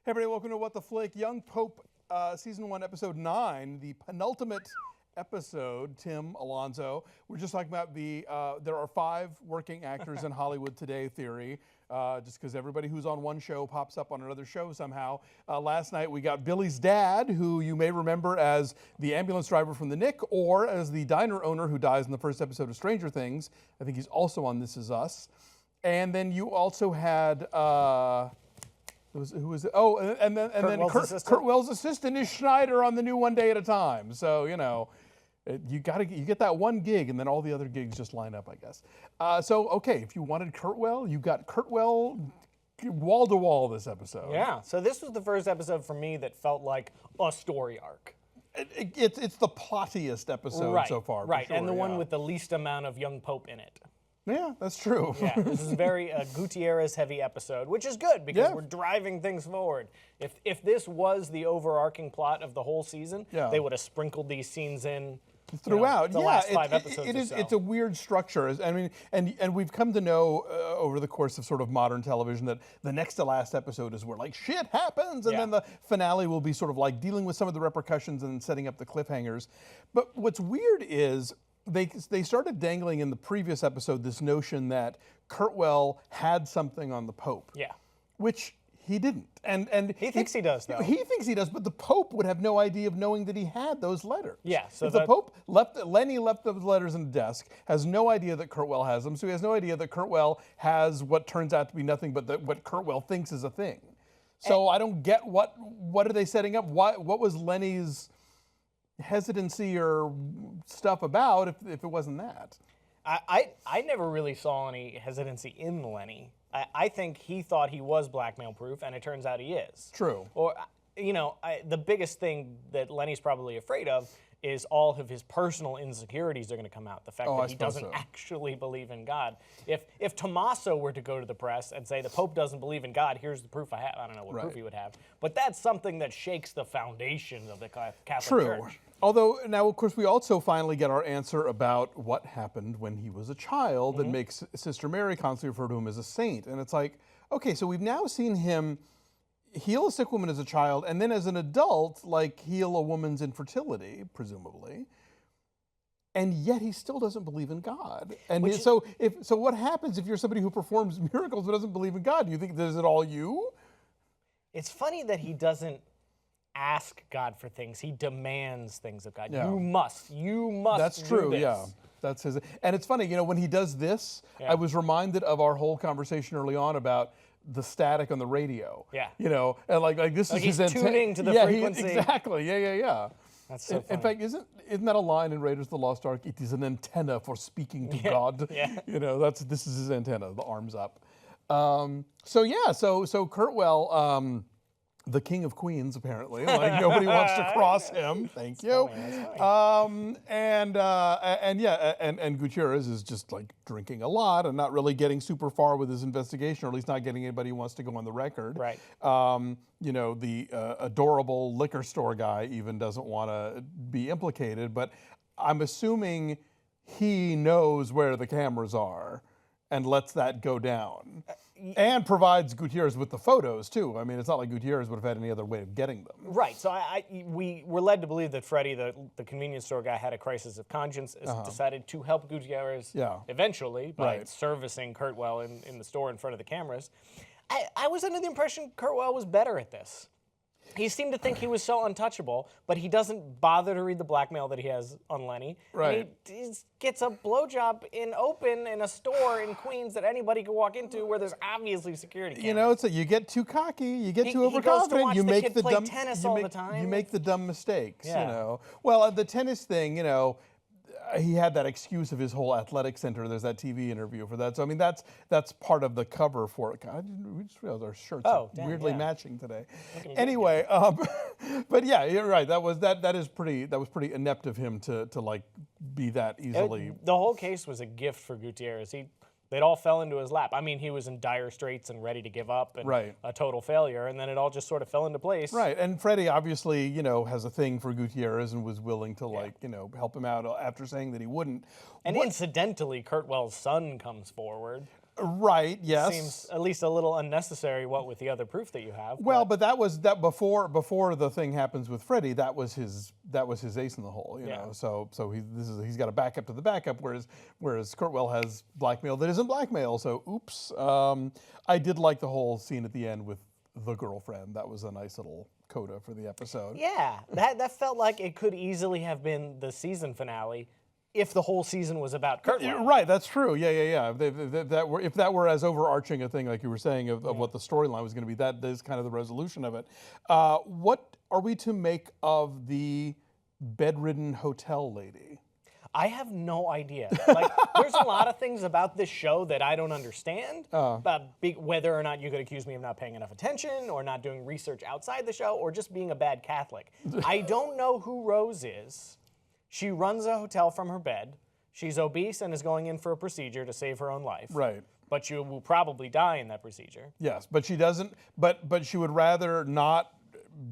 Hey everybody, welcome to What the Flick, Young Pope, Season 1, Episode 9, the penultimate episode, Tim, Alonso. We're just talking about there are 5 working actors in Hollywood today theory, just because everybody who's on one show pops up on another show somehow. Last night we got Billy's dad, who you may remember as the ambulance driver from The Nick, or as the diner owner who dies in the first episode of Stranger Things. I think he's also on This Is Us. And then you also had... who was it? Oh, and then Kurtwell's assistant is Schneider on the new One Day at a Time. So, you know, you get that one gig, and then all the other gigs just line up, I guess. So, okay, if you wanted Kurtwell, you got Kurtwell wall to wall this episode. Yeah. So this was the first episode for me that felt like a story arc. It's the plottiest episode so far. Right, sure, and the one with the least amount of young Pope in it. Yeah, that's true. Yeah, this is a very Gutierrez heavy episode, which is good because we're driving things forward. If this was the overarching plot of the whole season, they would have sprinkled these scenes in throughout. The last 5 episodes. It's a weird structure. I mean, and we've come to know over the course of sort of modern television that the next to last episode is where like shit happens, and then the finale will be sort of like dealing with some of the repercussions and setting up the cliffhangers. But what's weird is they started dangling in the previous episode this notion that Kurtwell had something on the Pope. Yeah. Which he didn't. And he thinks he does, though. He thinks he does, but the Pope would have no idea of knowing that he had those letters. Yeah. So if the Pope Lenny left those letters in the desk, has no idea that Kurtwell has them, so he has no idea that Kurtwell has what turns out to be nothing but what Kurtwell thinks is a thing. So I don't get what are they setting up? What was Lenny's hesitancy or stuff about if it wasn't that? I never really saw any hesitancy in Lenny. I think he thought he was blackmail proof, and it turns out he is. True. Or, you know, the biggest thing that Lenny's probably afraid of is all of his personal insecurities are going to come out. The fact that he doesn't actually believe in God. If Tommaso were to go to the press and say the Pope doesn't believe in God, here's the proof I have. I don't know what proof he would have. But that's something that shakes the foundations of the Catholic Church. Although, now, of course, we also finally get our answer about what happened when he was a child that makes Sister Mary constantly refer to him as a saint. And it's like, okay, so we've now seen him heal a sick woman as a child, and then as an adult, like, heal a woman's infertility, presumably. And yet he still doesn't believe in God. And so what happens if you're somebody who performs miracles but doesn't believe in God? Do you think, is it all you? It's funny that he doesn't ask God for things. He demands things of God. Yeah. You must That's do true, this. yeah. That's his. And it's funny, you know, when he does this, I was reminded of our whole conversation early on about the static on the radio. Yeah. You know, and like this is his antenna. Tuning to the frequency. Exactly. Yeah. That's so funny. In fact, isn't that a line in Raiders of the Lost Ark? It is an antenna for speaking to God. Yeah. You know, this is his antenna, the arms up. So Kurtwell, the king of queens, apparently. Like nobody wants to cross him. Thank you. And Gutierrez is just like drinking a lot and not really getting super far with his investigation, or at least not getting anybody who wants to go on the record. Right. You know, the adorable liquor store guy even doesn't want to be implicated, but I'm assuming he knows where the cameras are and lets that go down. And provides Gutierrez with the photos, too. I mean, it's not like Gutierrez would have had any other way of getting them. Right. So we were led to believe that Freddie, the convenience store guy, had a crisis of conscience, decided to help Gutierrez eventually by servicing Kurtwell in the store in front of the cameras. I was under the impression Kurtwell was better at this. He seemed to think he was so untouchable, but he doesn't bother to read the blackmail that he has on Lenny. Right. He gets a blowjob in a store in Queens that anybody can walk into where there's obviously security cameras. You know, it's you get too cocky, you get too overconfident, you make the dumb tennis all the time. You make the dumb mistakes. Yeah. You know. Well, the tennis thing, you know. He had that excuse of his whole athletic center. There's that TV interview for that. So I mean, that's part of the cover for it. God, we just realized our shirts are weirdly matching today. Anyway, but yeah, you're right. That was pretty inept of him to like be that easily. The whole case was a gift for Gutierrez. They'd all fell into his lap. I mean, he was in dire straits and ready to give up and a total failure, and then it all just sort of fell into place. Right, and Freddie obviously, you know, has a thing for Gutierrez and was willing to, like, you know, help him out after saying that he wouldn't. And incidentally, Kurtwell's son comes forward. Right. Yes. Seems at least a little unnecessary. What with the other proof that you have. Well, but that was that before the thing happens with Freddie. That was his ace in the hole. You know. So he's got a backup to the backup, whereas Kurtwell has blackmail that isn't blackmail. So oops. I did like the whole scene at the end with the girlfriend. That was a nice little coda for the episode. Yeah, that felt like it could easily have been the season finale if the whole season was about Kurtwell. Right, that's true. Yeah. If that were as overarching a thing, like you were saying, of what the storyline was going to be, that is kind of the resolution of it. What are we to make of the bedridden hotel lady? I have no idea. Like, there's a lot of things about this show that I don't understand. Whether or not you could accuse me of not paying enough attention, or not doing research outside the show, or just being a bad Catholic. I don't know who Rose is. She runs a hotel from her bed. She's obese and is going in for a procedure to save her own life. Right. But she will probably die in that procedure. Yes, but she doesn't. But she would rather not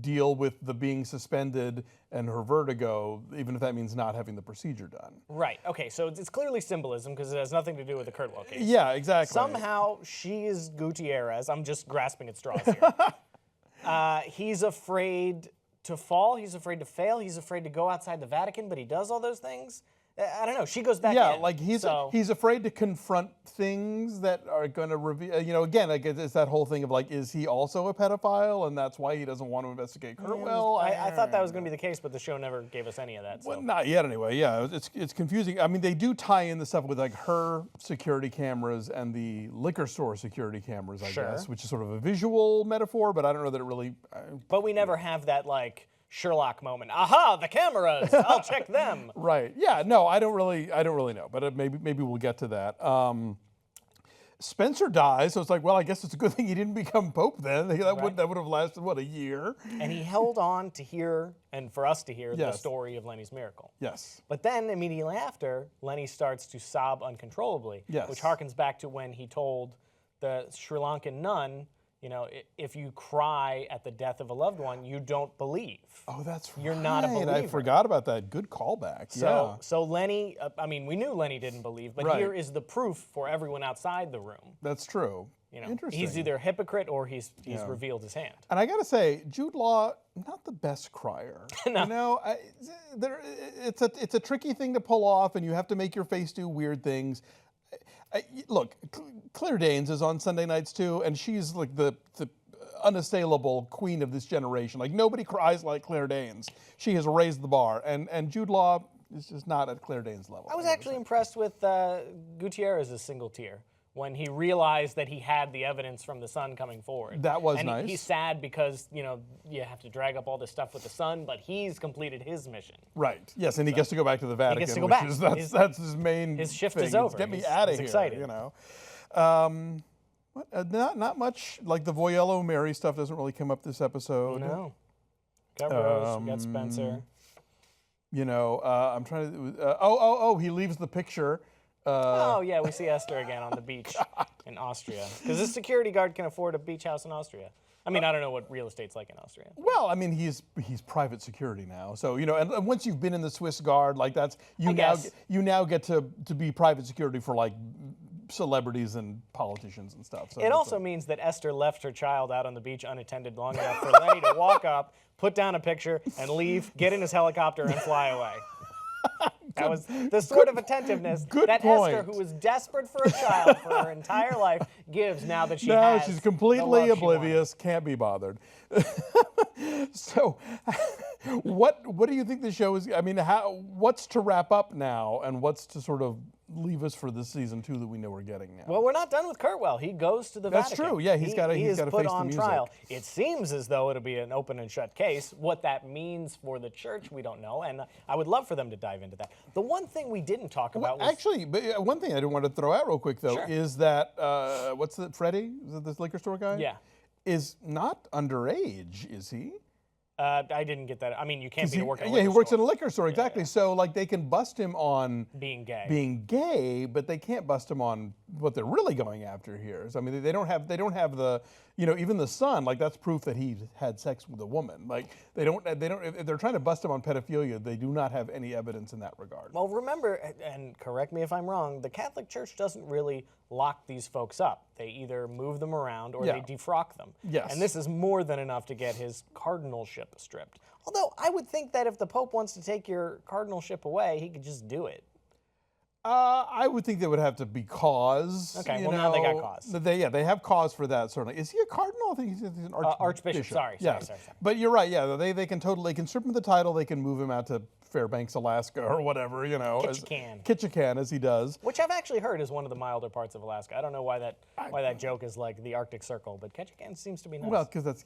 deal with the being suspended and her vertigo, even if that means not having the procedure done. Right. Okay. So it's clearly symbolism because it has nothing to do with the Kurtwell case. Yeah, exactly. Somehow she is Gutierrez. I'm just grasping at straws here. He's afraid to fall. He's afraid to fail. He's afraid to go outside the Vatican, but he does all those things. I don't know. She goes back in. Yeah, like he's afraid to confront things that are going to reveal. You know, again, like it's that whole thing of like, is he also a pedophile, and that's why he doesn't want to investigate Kurtwell? I thought that was going to be the case, but the show never gave us any of that. So. Well, not yet, anyway. Yeah, it's confusing. I mean, they do tie in the stuff with like her security cameras and the liquor store security cameras, I guess, which is sort of a visual metaphor, but I don't know that it really. But we never have that like Sherlock moment. Aha, the cameras. I'll check them. Right. Yeah. No, I don't really know, but maybe we'll get to that. Spencer dies, so it's like, well, I guess it's a good thing he didn't become Pope then. That would have lasted a year. And he held on to hear, and for us to hear, the story of Lenny's miracle. Yes. But then immediately after, Lenny starts to sob uncontrollably, which harkens back to when he told the Sri Lankan nun, you know, if you cry at the death of a loved one, you don't believe. Oh, that's right. You're not a believer. I forgot about that. Good callback. So Lenny, I mean, we knew Lenny didn't believe, but here is the proof for everyone outside the room. that's true. You know, Interesting. He's either a hypocrite or he's revealed his hand. And I got to say, Jude Law, not the best crier. No. You know, it's a tricky thing to pull off, and you have to make your face do weird things. Look, Claire Danes is on Sunday nights too, and she's like the unassailable queen of this generation. Like nobody cries like Claire Danes. She has raised the bar, and Jude Law is just not at Claire Danes' level. I was actually impressed with Gutierrez's single tear when he realized that he had the evidence from the son coming forward. That was and nice. He's sad because, you know, you have to drag up all this stuff with the son, but he's completed his mission. Right. Yes, and he gets to go back to the Vatican. He gets to go back. That's his main. His shift thing. is over. Get me out of here. Excited. You know. Not much. Like the Voyello Mary stuff doesn't really come up this episode. No. Got Rose. We got Spencer. You know, I'm trying to. He leaves the picture. We see Esther again on the beach in Austria. Because this security guard can afford a beach house in Austria. I mean, I don't know what real estate's like in Austria. Well, I mean, he's private security now. So, you know, and once you've been in the Swiss Guard, like that's, you now get to be private security for like celebrities and politicians and stuff. So it also means that Esther left her child out on the beach unattended long enough for Lenny to walk up, put down a picture, and leave, get in his helicopter, and fly away. That was the sort of attentiveness that point. Esther, who was desperate for a child for her entire life, gives now that she has. Now she's completely oblivious, can't be bothered. So, what do you think the show is? I mean, what's to wrap up now, and what's to sort of leave us for this season 2 that we know we're getting now? Well, we're not done with Kurtwell. He goes to the Vatican. That's true. Yeah, he's got to face put on the music. trial. It seems as though it'll be an open and shut case. What that means for the church, we don't know, and I would love for them to dive into that. The one thing we didn't talk about was actually, but one thing I didn't want to throw out real quick though is that Freddie, is it this liquor store guy? Yeah, is not underage, is he? I didn't get that. I mean, you can't be working. Yeah, he works in a liquor store, exactly. Yeah. So like they can bust him on being gay, but they can't bust him on what they're really going after here. So, I mean, they don't have the, even the son, like that's proof that he had sex with a woman. Like they don't. If they're trying to bust him on pedophilia, they do not have any evidence in that regard. Well, remember, and correct me if I'm wrong, the Catholic Church doesn't really lock these folks up. They either move them around or they defrock them. Yes. And this is more than enough to get his cardinalship stripped. Although I would think that if the Pope wants to take your cardinalship away, he could just do it. I would think there would have to be cause. Okay, now they got cause. They have cause for that, certainly. Is he a cardinal? I think he's an archbishop. Sorry. But you're right, yeah. They can strip him of the title, they can move him out to Fairbanks, Alaska, or whatever, Ketchikan, as he does. Which I've actually heard is one of the milder parts of Alaska. I don't know why that joke is like the Arctic Circle, but Ketchikan seems to be nice. Well, because that's,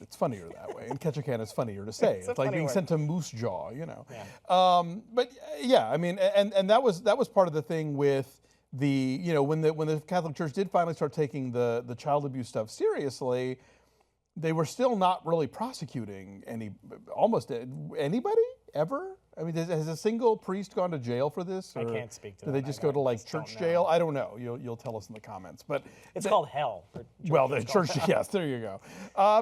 it's funnier that way, and Ketchikan is funnier to say. It's like being sent to Moose Jaw, Yeah. But yeah, I mean, and that was part of the thing with the, when the Catholic Church did finally start taking the child abuse stuff seriously, they were still not really prosecuting almost anybody ever. I mean, has a single priest gone to jail for this? I can't speak to that. Do they just go to like church jail? I don't know. You'll tell us in the comments. But it's called hell. Well, the church, yes. There you go.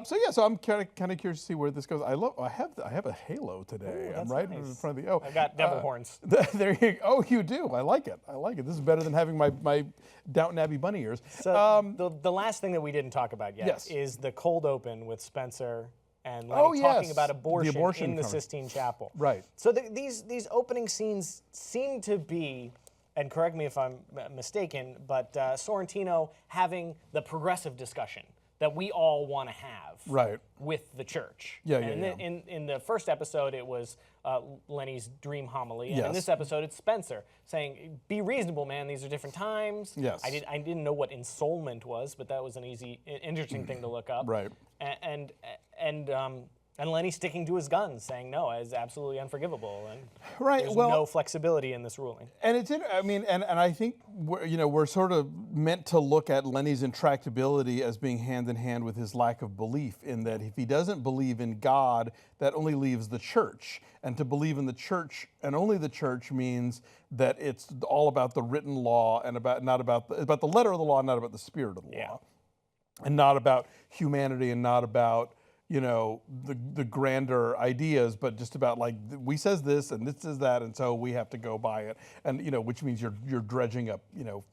So I'm kind of curious to see where this goes. I have a halo today. Ooh, I'm right nice. in front of the. I got devil horns. There you go. Oh, you do. I like it. This is better than having my Downton Abbey bunny ears. So the last thing that we didn't talk about yet is the cold open with Spencer and Lenny talking about abortion in the Sistine Chapel. Right. So these opening scenes seem to be, and correct me if I'm mistaken, but Sorrentino having the progressive discussion that we all want to have with the church. In the first episode, it was Lenny's dream homily, and in this episode, it's Spencer saying, "Be reasonable, man. These are different times." Yes. I didn't know what ensoulment was, but that was an interesting thing to look up. Right. And Lenny sticking to his guns, saying no, it's absolutely unforgivable, and there's no flexibility in this ruling. And it's, and I think we're sort of meant to look at Lenny's intractability as being hand in hand with his lack of belief, in that if he doesn't believe in God, that only leaves the church, and to believe in the church and only the church means that it's all about the written law and about the letter of the law, not about the spirit of the law, and not about humanity, and not about the grander ideas, but just about like, we says this and this is that, and so we have to go by it, and which means you're dredging up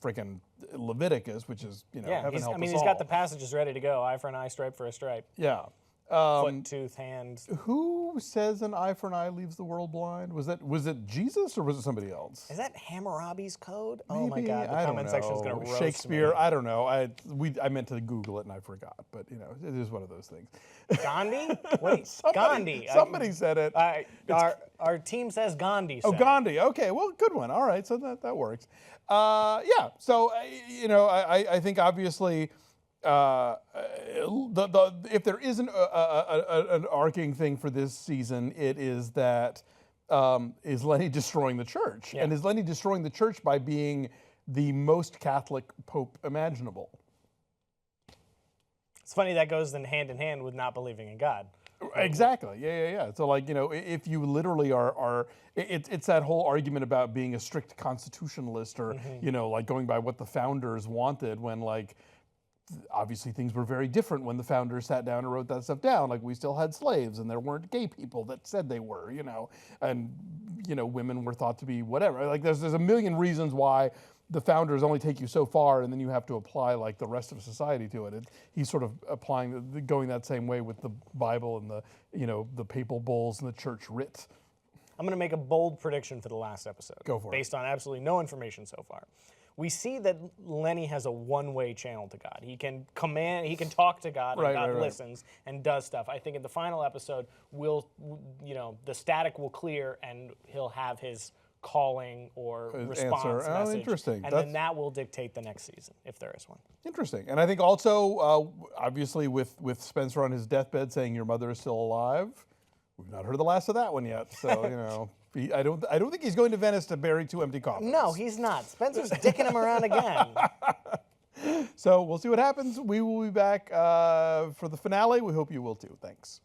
freaking Leviticus, which is heaven help us all. He's got the passages ready to go: eye for an eye, stripe for a stripe. Yeah. Foot, tooth, hand. Who says an eye for an eye leaves the world blind? Was it Jesus or was it somebody else? Is that Hammurabi's code? Maybe, oh my God, the comment section is going to roast Shakespeare, me. I don't know. I meant to Google it and I forgot, but it is one of those things. Gandhi? Wait, Gandhi. Somebody said it. Our team says Gandhi. Oh, Gandhi. Okay, well, good one. All right, so that works. So I think obviously. If there isn't an arcing thing for this season, it is that is Lenny destroying the church, and is Lenny destroying the church by being the most Catholic pope imaginable? It's funny that goes hand in hand with not believing in God. Exactly. Yeah. So like if you literally are it's that whole argument about being a strict constitutionalist, or like going by what the founders wanted, when like. Obviously, things were very different when the founders sat down and wrote that stuff down. Like, we still had slaves, and there weren't gay people that said they were, and women were thought to be whatever. Like, there's a million reasons why the founders only take you so far, and then you have to apply like the rest of society to it. He's sort of going that same way with the Bible and the papal bulls and the church writ. I'm going to make a bold prediction for the last episode. Go for it. Based on absolutely no information so far. We see that Lenny has a one-way channel to God. He can talk to God, and God listens and does stuff. I think in the final episode, the static will clear, and he'll have his calling or response message. Oh, interesting. And then that will dictate the next season, if there is one. Interesting. And I think also, obviously, with Spencer on his deathbed saying your mother is still alive, we've not heard the last of that one yet. So, I don't think he's going to Venice to bury two empty coffins. No, he's not. Spencer's dicking him around again. So we'll see what happens. We will be back for the finale. We hope you will too. Thanks.